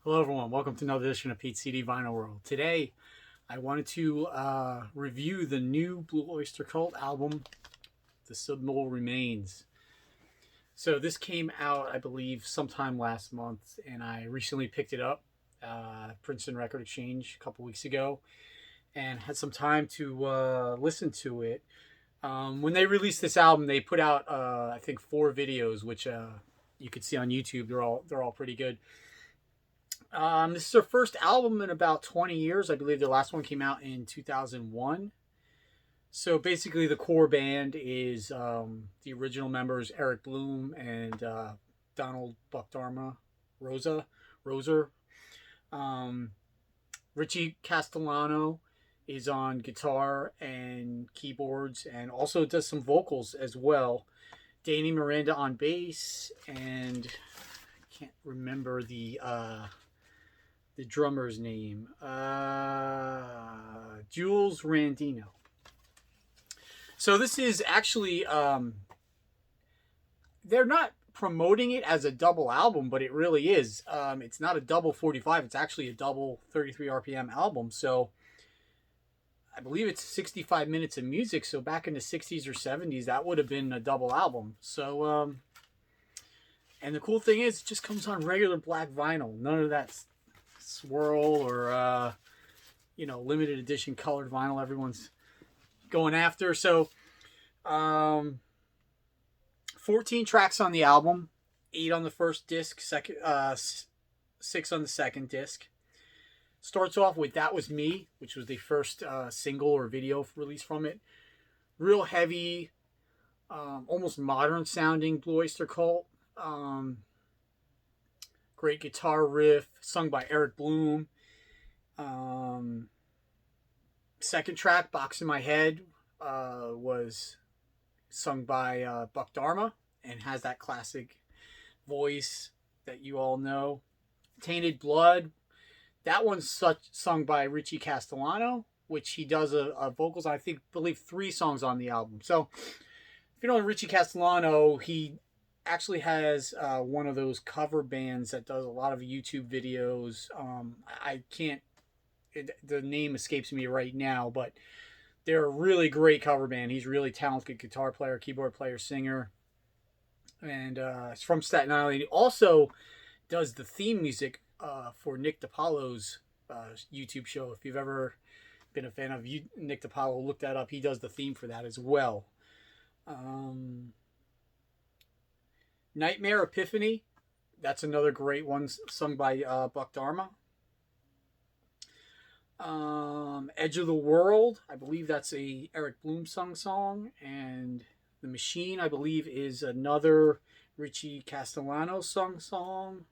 Hello, everyone. Welcome to another edition of Pete's CD Vinyl World. Today, I wanted to review the new Blue Oyster Cult album, The Symbol Remains. So this came out, I believe, sometime last month, and I recently picked it up, Princeton Record Exchange, a couple weeks ago, and had some time to listen to it. When they released this album, they put out, I think, 4 videos, which you could see on YouTube. They're all pretty good. This is their first album in about 20 years. I believe their last one came out in 2001. So basically, the core band is the original members Eric Bloom and Donald Buck Dharma, Roser. Um, Richie Castellano is on guitar and keyboards and also does some vocals as well. Danny Miranda on bass, and I can't remember the drummer's name. Jules Randino. So this is actually, they're not promoting it as a double album, but it really is. It's not a double 45. It's actually a double 33 RPM album. So I believe it's 65 minutes of music. So back in the 60s or 70s, that would have been a double album. So, and the cool thing is, it just comes on regular black vinyl. None of that swirl or limited edition colored vinyl everyone's going after. So 14 tracks on the album, 8 on the first disc, 6 on the second disc. Starts off with That Was Me, which was the first single or video released from it. Real heavy, almost modern sounding Blue Oyster Cult. Great guitar riff, sung by Eric Bloom. Second track, Box in My Head, was sung by Buck Dharma and has that classic voice that you all know. Tainted Blood, that one's sung by Richie Castellano, which he does a vocals, I believe 3 songs on the album. So if you don't know Richie Castellano, he actually has one of those cover bands that does a lot of YouTube videos. The name escapes me right now, but they're a really great cover band. He's a really talented guitar player, keyboard player, singer, and it's from Staten Island. He also does the theme music for Nick DiPaolo's YouTube show. If you've ever been a fan of Nick DiPaolo, look that up. He does the theme for that as well. Nightmare Epiphany, that's another great one sung by Buck Dharma. Edge of the World, I believe that's a Eric Bloom sung song. And The Machine, I believe, is another Richie Castellano sung song.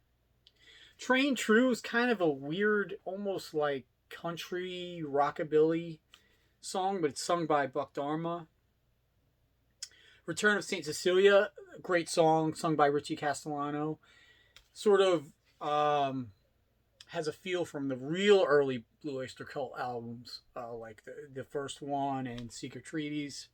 Train True is kind of a weird, almost like country rockabilly song, but it's sung by Buck Dharma. Return of St. Cecilia, a great song sung by Richie Castellano. Sort of has a feel from the real early Blue Oyster Cult albums, like the first one and Secret Treaties.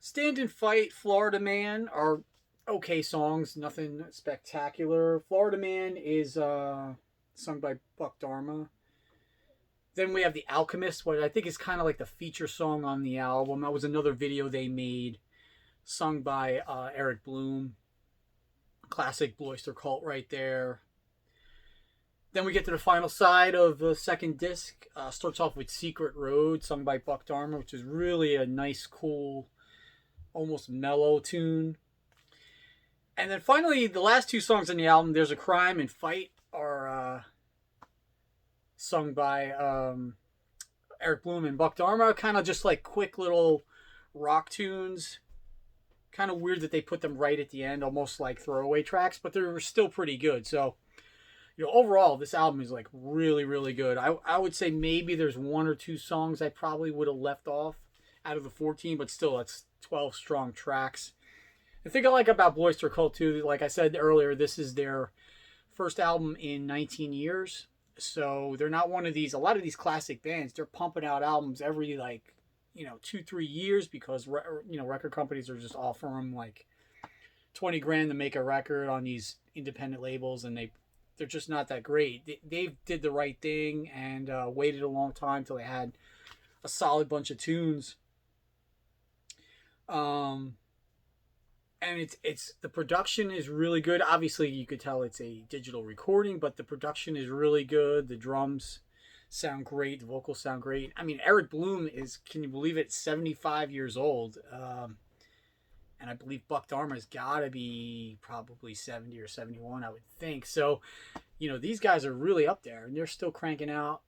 Stand and Fight, Florida Man are okay songs, nothing spectacular. Florida Man is sung by Buck Dharma. Then we have The Alchemist, what I think is kind of like the feature song on the album. That was another video they made, sung by Eric Bloom. Classic Blue Oyster Cult right there. Then we get to the final side of the second disc. Starts off with Secret Road, sung by Buck Dharma, which is really a nice, cool, almost mellow tune. And then finally, the last 2 songs on the album, There's a Crime and Fight, are sung by Eric Bloom and Buck Dharma. Kind of just like quick little rock tunes. Kind of weird that they put them right at the end, almost like throwaway tracks, but they're still pretty good. So, overall, this album is like really, really good. I would say maybe there's 1 or 2 songs I probably would have left off out of the 14, but still, that's 12 strong tracks. The thing I like about Blue Oyster Cult too, like I said earlier, this is their first album in 19 years. So they're not one of these, a lot of these classic bands, they're pumping out albums every 2-3 years because record companies are just offering them like 20 grand to make a record on these independent labels, and they they're just not that great. They did the right thing and waited a long time till they had a solid bunch of tunes. Um, and it's the production is really good. Obviously, you could tell it's a digital recording, but the production is really good. The drums sound great. The vocals sound great. I mean, Eric Bloom is, can you believe it, 75 years old. And I believe Buck Dharma's got to be probably 70 or 71, I would think. So, these guys are really up there, and they're still cranking out.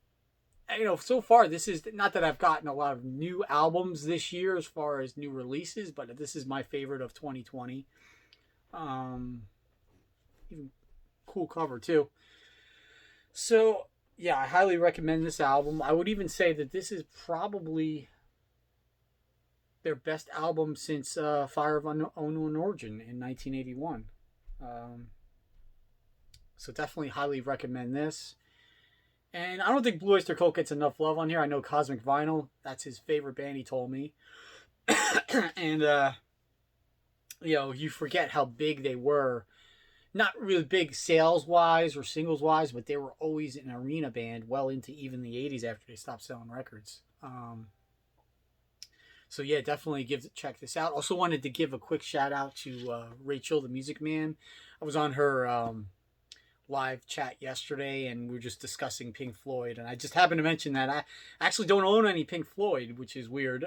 So far, this is not that I've gotten a lot of new albums this year as far as new releases, but this is my favorite of 2020. Even cool cover too. So yeah, I highly recommend this album. I would even say that this is probably their best album since Fire of Unknown Origin in 1981. So definitely highly recommend this. And I don't think Blue Oyster Cult gets enough love on here. I know Cosmic Vinyl, that's his favorite band, he told me. And, you forget how big they were. Not really big sales-wise or singles-wise, but they were always an arena band well into even the 80s after they stopped selling records. So yeah, definitely check this out. Also wanted to give a quick shout-out to Rachel, the Music Man. I was on her live chat yesterday, and we were just discussing Pink Floyd, and I just happened to mention that I actually don't own any Pink Floyd, which is weird.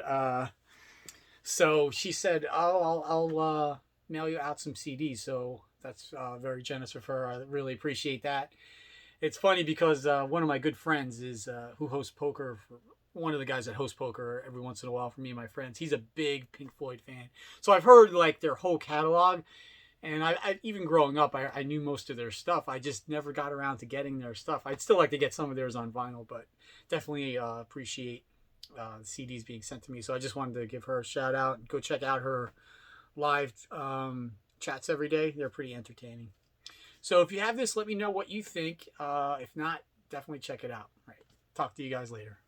So she said, I'll mail you out some CDs. So that's very generous of her. I really appreciate that. It's funny because one of my good friends is who hosts poker for one of the guys that hosts poker every once in a while for me and my friends. He's a big Pink Floyd fan, so I've heard like their whole catalog. And I even growing up, I knew most of their stuff. I just never got around to getting their stuff. I'd still like to get some of theirs on vinyl, but definitely appreciate the CDs being sent to me. So I just wanted to give her a shout out. Go check out her live chats every day. They're pretty entertaining. So if you have this, let me know what you think. If not, definitely check it out. All right. Talk to you guys later.